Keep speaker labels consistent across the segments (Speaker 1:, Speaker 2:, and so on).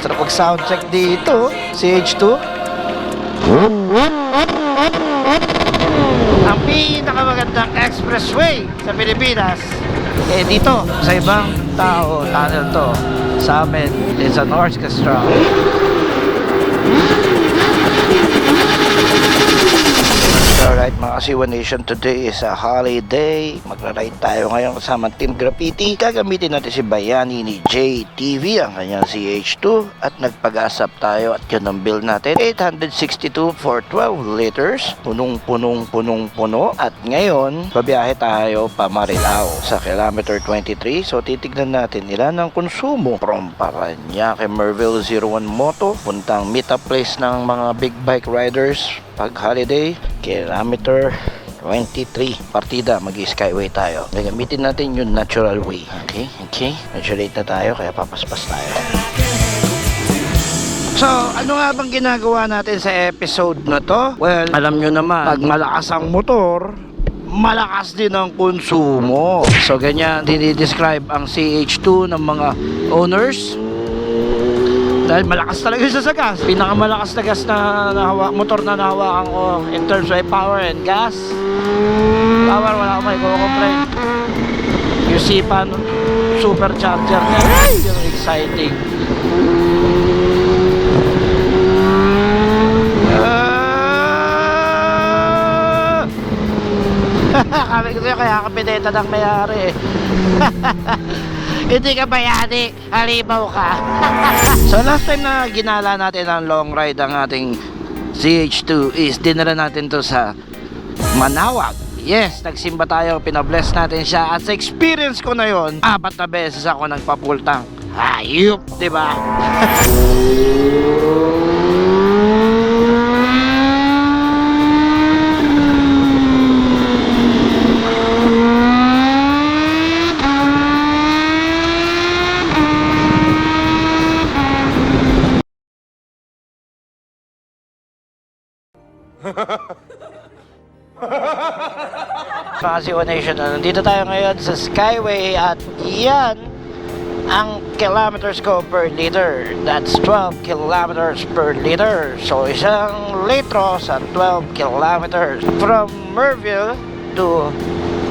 Speaker 1: Sarap pag sound check dito, CH2. Ang pinakamagandang expressway sa Pilipinas, dito, sa ibang tao, tunnel to. Sa amin, it's an orchestra. Alright mga Kasiwa Nation, today is a holiday. Magra-ride tayo ngayon kasama Team Graffiti. Gagamitin natin si Bayani ni JTV, ang kanyang CH2. At nagpag-asap tayo at yun ang build natin. 862 for 12 liters. Punong-puno. At ngayon, babiyahe tayo pa Marilao sa kilometer 23. So titignan natin ilan ang konsumo. From Paranaque, Merville 01 Moto. Puntang meet-up place ng mga big bike riders pag holiday, kilometer 23 partida, mag-skyway tayo. Gagamitin natin yung natural way. Okay, medyo late na tayo kaya papaspas tayo. So, ano nga bang ginagawa natin sa episode na to? Well, alam nyo naman, pag malakas ang motor, malakas din ang konsumo. So, ganyan dinidescribe ang CH2 ng mga owners. Dahil malakas talaga siya sa gas. Pinakamalakas na gas na motor na nahawakan ko in terms of power and gas. Power, wala akong may complain. Yung sipa supercharger niya, yung exciting. Kami ko sa'yo, kaya ka pineta ng mayari. Hindi ka bayani, halimaw ka. So last time na ginala natin ang long ride ang ating CH2 is dinala natin to sa Manaoag. Yes, nagsimba tayo, pinabless natin siya. At sa experience ko na yon, 4 na beses ako nagpapultang. Hayop, diba? Kasiwa Nation, nandito tayo ngayon sa Skyway at yan ang kilometers ko per liter. That's 12 kilometers per liter. So isang litro sa 12 kilometers from Merville to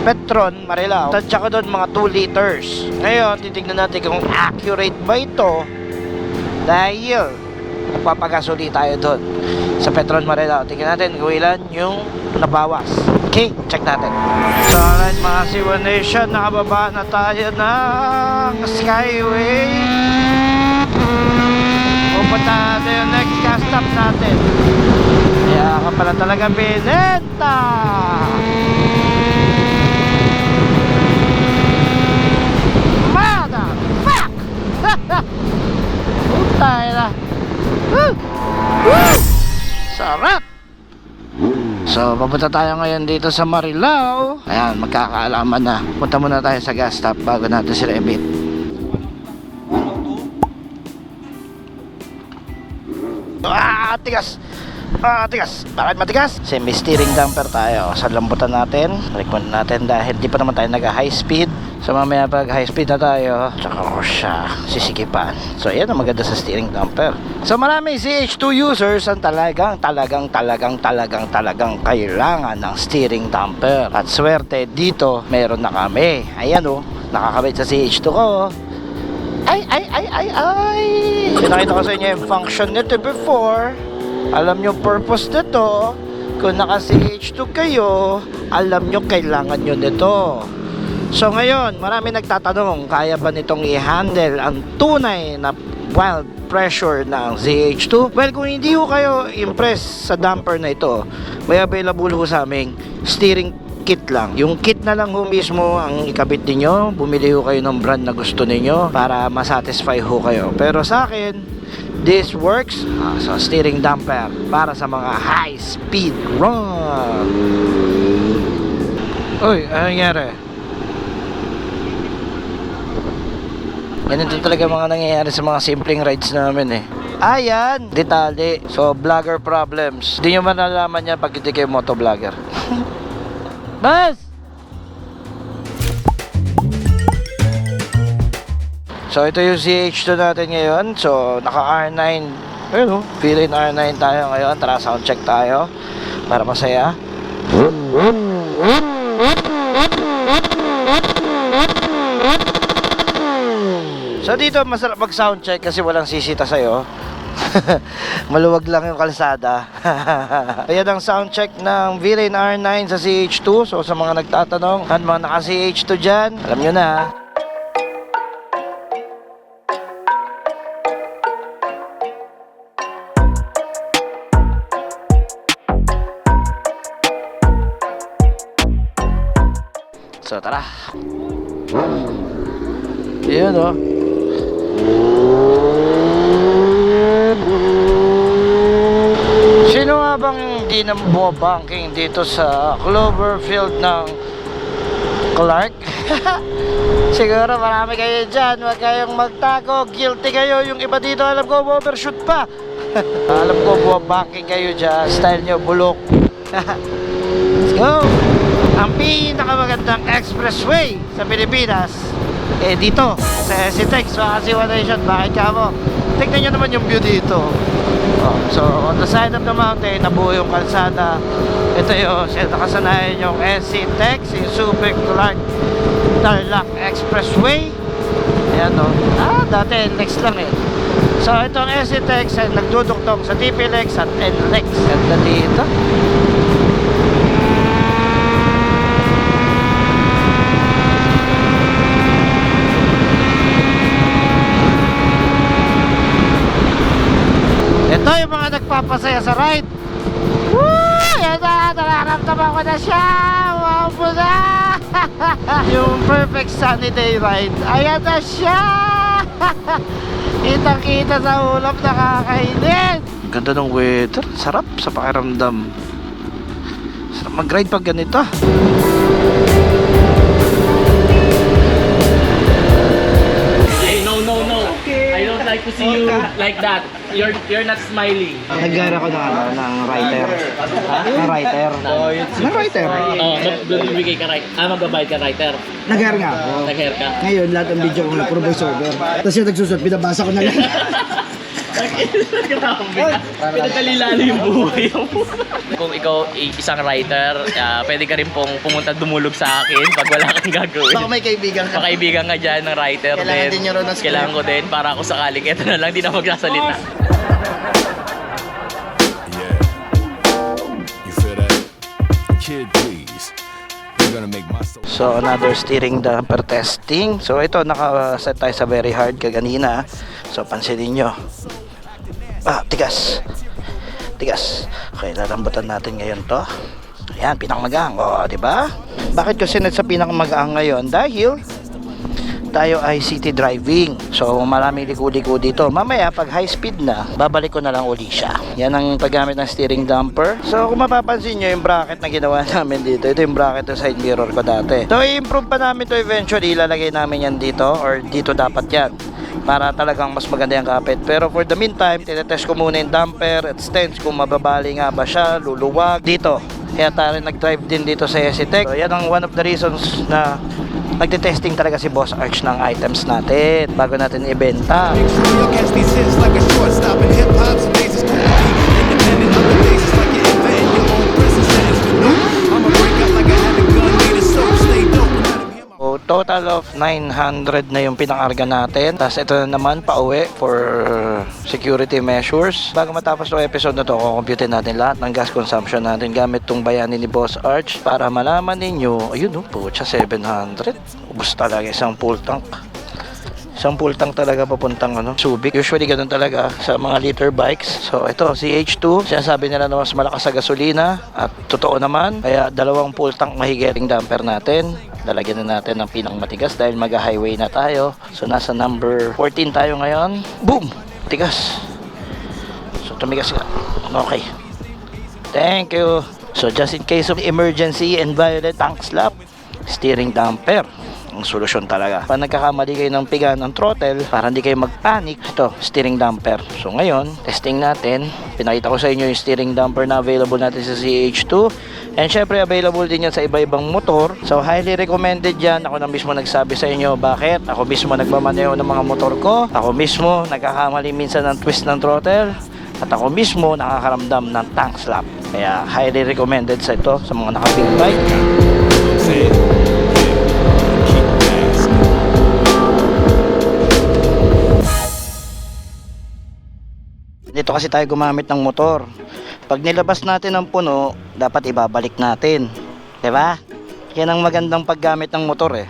Speaker 1: Petron, Marilao. Tansya ko doon mga 2 liters. Ngayon, titignan natin kung accurate ba ito dahil magpapagasoli tayo doon sa Petron, Marilao. Tingnan natin kung ilan yung nabawas. Okay, check natin. So alright mga Kasiwa Nation, nakababa na tayo ng Skyway. Pupunta natin yung next gas stop natin. Kaya ka pala talaga binenta. Motherfuck! Putay na. Sarap! So, papunta tayo ngayon dito sa Marilao. Ayan, magkakaalaman na. Punta muna tayo sa gas stop bago natin sila i-beat. Tigas! Tigas! Bakit matigas? Kasi may steering damper tayo. Sa lambutan natin, recommend natin dahil di pa naman tayo nag-high speed. So mamaya pag high speed na tayo, tsaka ko siya sisikipan. So yan ang maganda sa steering damper. So maraming CH2 users ang talagang kailangan ng steering damper. At swerte dito, meron na kami. Ayan o, nakakabit sa CH2 ko. Ay! Pinakita ko sa inyo yung function nito before. Alam nyo purpose nito. Kung naka CH2 kayo, alam nyo kailangan nyo nito. So ngayon, marami nagtatanong, kaya ba nitong i-handle ang tunay na wild pressure ng ZH2? Well, kung hindi ho kayo impress sa damper na ito, may available ho sa aming steering kit lang. Yung kit na lang ho mismo ang ikabit niyo. Bumili ho kayo ng brand na gusto niyo para masatisfy ho kayo. Pero sa akin, this works sa steering damper para sa mga high speed run. Uy, ano nangyari? Ganito talaga mga nangyayari sa mga simpleng rides namin eh. Ayan, detalye. So, vlogger problems. Hindi nyo malalaman yan pag hindi kayo motovlogger. Bas! So ito yung CH2 natin ngayon. So naka R9. Ayun, Villain R9 tayo ngayon. Tara, sound check tayo para masaya. So dito masarap mag sound check kasi walang sisita sa'yo. Maluwag lang yung kalsada. Ayan ang sound check ng Villain R9 sa CH2. So sa mga nagtatanong, ano mga naka CH2 dyan, alam nyo na. So tara. Ayan o. Sino nga bang hindi na bumabanking dito sa Cloverfield ng Clark? Siguro marami kayo dyan. Huwag kayong magtago. Guilty kayo. Yung iba dito alam ko overshoot pa. Alam ko bumabanking kayo dyan. Style nyo bulok. Let's go. Ang pinakamagandang expressway sa Pilipinas dito sa SCTEX. Siwanation. Bakit ka mo? Tignan nyo naman yung view dito. So on the side of the mountain, nabuo yung kalsada. Ito yung nakasanayan yung SCTEX, yung Super Clark Tarlac Expressway. Ayan o. Dati NLEX lang eh. So itong SCTEX ay nagduduktong sa TPLEX at NLEX. Ganda dito. Ito yung mga nagpapasaya sa ride. Woo! Yan na, nararamdaman ko na siya. Wow po na. Yung perfect sunny day ride. Ayan na siya. Kitang-kita sa ulap, nakakainit. Ganda ng weather. Sarap sa pakiramdam. Sarap mag-ride pag ganito.
Speaker 2: I don't like to see you like that. You're not smiling.
Speaker 1: Nag-hire ako ng writer. Ng writer. Ng writer.
Speaker 2: Oh, magbibigay ka magbabayad ka writer.
Speaker 3: Nag-hair nga ako.
Speaker 2: Nag-hair ka.
Speaker 3: Ngayon, lahat ng video ko na puro voiceover. Tapos yung nagsusunod, binabasa ko na lang.
Speaker 2: Pinagkalilalo yung buhay mo. Kung ikaw isang writer, pwede ka rin pong pumunta dumulog sa akin pag wala kang gagawin.
Speaker 3: Baka may kaibigan ka.
Speaker 2: Pakaibigan ka dyan ng writer.
Speaker 3: Kailangan din yung Ronas.
Speaker 2: Kailangan ko din para ako sakaling ito na lang, di na magsasalita.
Speaker 4: Yeah. You feel that? Kid, please. You're gonna make my soul.
Speaker 1: So another steering damper testing. So ito naka-set tayo sa very hard kaganina. So pansinin nyo. Tigas. Tigas. Okay, lalambutan natin ngayon to. Ayan, pinakamagang. Di ba? Bakit ko sinet sa pinakamagang ngayon? Dahil tayo ay city driving. So maraming liko-liko dito. Mamaya pag high speed na, babalik ko na lang uli siya. Yan ang paggamit ng steering damper. So kung mapapansin nyo yung bracket na ginawa namin dito, ito yung bracket ng side mirror ko dati. So i-improve pa namin to eventually. Ilalagay namin yan dito or dito dapat yan para talagang mas maganda yung kapit. Pero for the meantime, tinetest ko muna yung damper at stance kung mababali nga ba siya, luluwag dito. Kaya tayo nag-drive din dito sa SCTEX. So yan ang one of the reasons na nagte-testing talaga si Boss Arch ng items natin bago natin ibenta. So, total of 900 na yung pinakarga natin. Tapos ito na naman pauwi for security measures. Bago matapos yung episode na to, kukumputin natin lahat ng gas consumption natin gamit tong bayani ni Boss Arch para malaman ninyo, ayun pucha 700. Ubus talaga isang full tank. Isang full tank talaga papuntang Subic. Usually ganun talaga sa mga liter bikes. So ito CH2, sinasabi nila na mas malakas sa gasolina at totoo naman. Kaya dalawang full tank mahigiting damper natin. Lalagyan na natin ng pinang matigas dahil mag-highway na tayo. So nasa number 14 tayo ngayon. Boom! Tigas. So tumigas ka. Okay. Thank you. So just in case of emergency and violent tank slap, steering damper ang solusyon talaga. Pag nagkakamali kayo ng piga ng throttle, para hindi kayo magpanic, ito, steering damper. So ngayon, testing natin. Pinakita ko sa inyo yung steering damper na available natin sa CH2. And syempre available din yan sa iba-ibang motor. So highly recommended yan. Ako na mismo nagsabi sa inyo bakit. Ako mismo nagmamaneho ng mga motor ko. Ako mismo nagkakamali minsan ng twist ng throttle. At ako mismo nakakaramdam ng tank slap. Kaya highly recommended sa ito sa mga naka-big bike.
Speaker 4: Say it. Keep dancing.
Speaker 1: Dito kasi tayo gumamit ng motor. Pag nilabas natin ang puno, dapat ibabalik natin. 'Di ba? Yan ang magandang paggamit ng motor eh.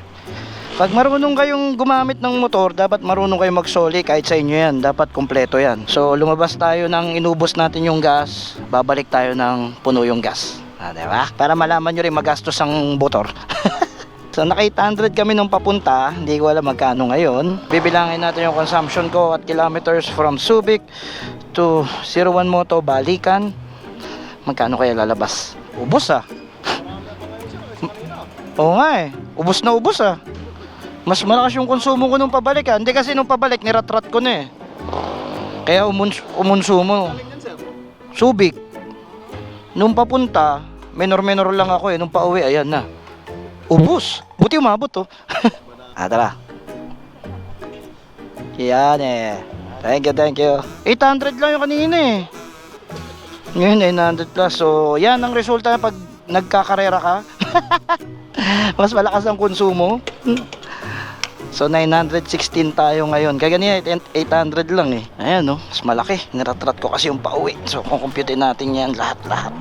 Speaker 1: Pag marunong kayong gumamit ng motor, dapat marunong kayong magsoli kahit sa inyo yan. Dapat kompleto yan. So lumabas tayo ng inubos natin yung gas, babalik tayo ng puno yung gas. 'Di ba? Para malaman nyo rin magastos ang motor. So naka 800 kami nung papunta, hindi ko alam magkano ngayon. Bibilangin natin yung consumption ko at kilometers from Subic to 01 Moto balikan. Magkano kaya lalabas? Ubus ah. Oo nga eh, ubus na ubus ah. Mas malakas yung konsumo ko nung pabalik ah. Hindi kasi nung pabalik niratrat ko na eh. Kaya umunsumo. Subic. Nung papunta, menor-menor lang ako eh. Nung pauwi, ayan na. Ubus. Buti umabot to. Tara. Yan eh. Thank you. 800 lang yung kanina eh. Ngayon 900 plus. So yan ang resulta pag nagkakarera ka. Mas malakas ang konsumo. So 916 tayo ngayon. Kaya ganyan 800 lang eh. Ayan no, mas malaki. Niratrat ko kasi yung pauwi. So kung compute natin yan lahat-lahat.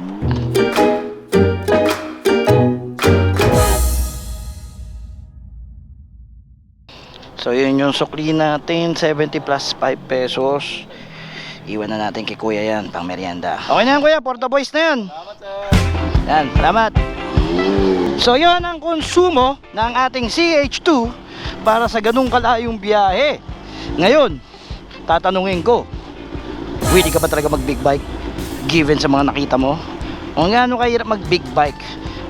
Speaker 1: So yun yung sukli natin, 70 plus 5 pesos. Iwan na natin kay kuya yan, pang merienda. Okay na yan kuya, for the boys na yan. Salamat sir. Yan, salamat. So yun ang konsumo ng ating CH2 para sa ganung kalayong biyahe. Ngayon, tatanungin ko, pwede ka ba talaga mag big bike? Given sa mga nakita mo? Kung gaano kahirap mag big bike,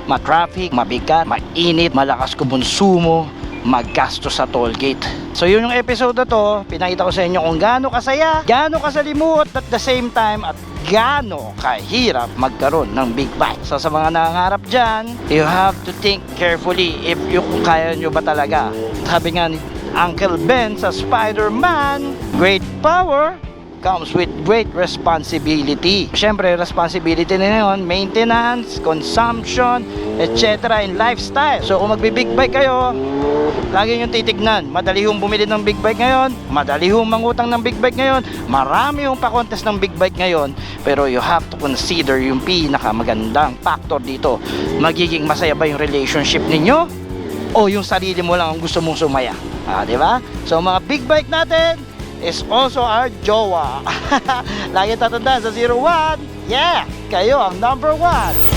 Speaker 1: ma-traffic, mabigat, mainit, malakas kumonsumo, maggastos sa toll gate. So yun yung episode na to, pinakita ko sa inyo kung gaano kasaya, gaano kasalimuot at the same time, at gaano kahirap magkaroon ng big bike. So sa mga nangangarap dyan, you have to think carefully if kung kaya nyo ba talaga. Sabi nga ni Uncle Ben sa Spider-Man, great power comes with great responsibility. Siyempre, responsibility na yun, maintenance, consumption, etc. in lifestyle. So kung magbi-big bike kayo, lagi nyo titignan, madali hong bumili ng big bike ngayon, madali hong mangutang ng big bike ngayon, marami hong pa-contest ng big bike ngayon, pero you have to consider yung pinakamagandang factor dito. Magiging masaya ba yung relationship ninyo? O yung sarili mo lang ang gusto mong sumaya? Diba? So mga big bike natin is also our jowa. Lagi tatanda sa 01. Yeah, kayo ang number 1.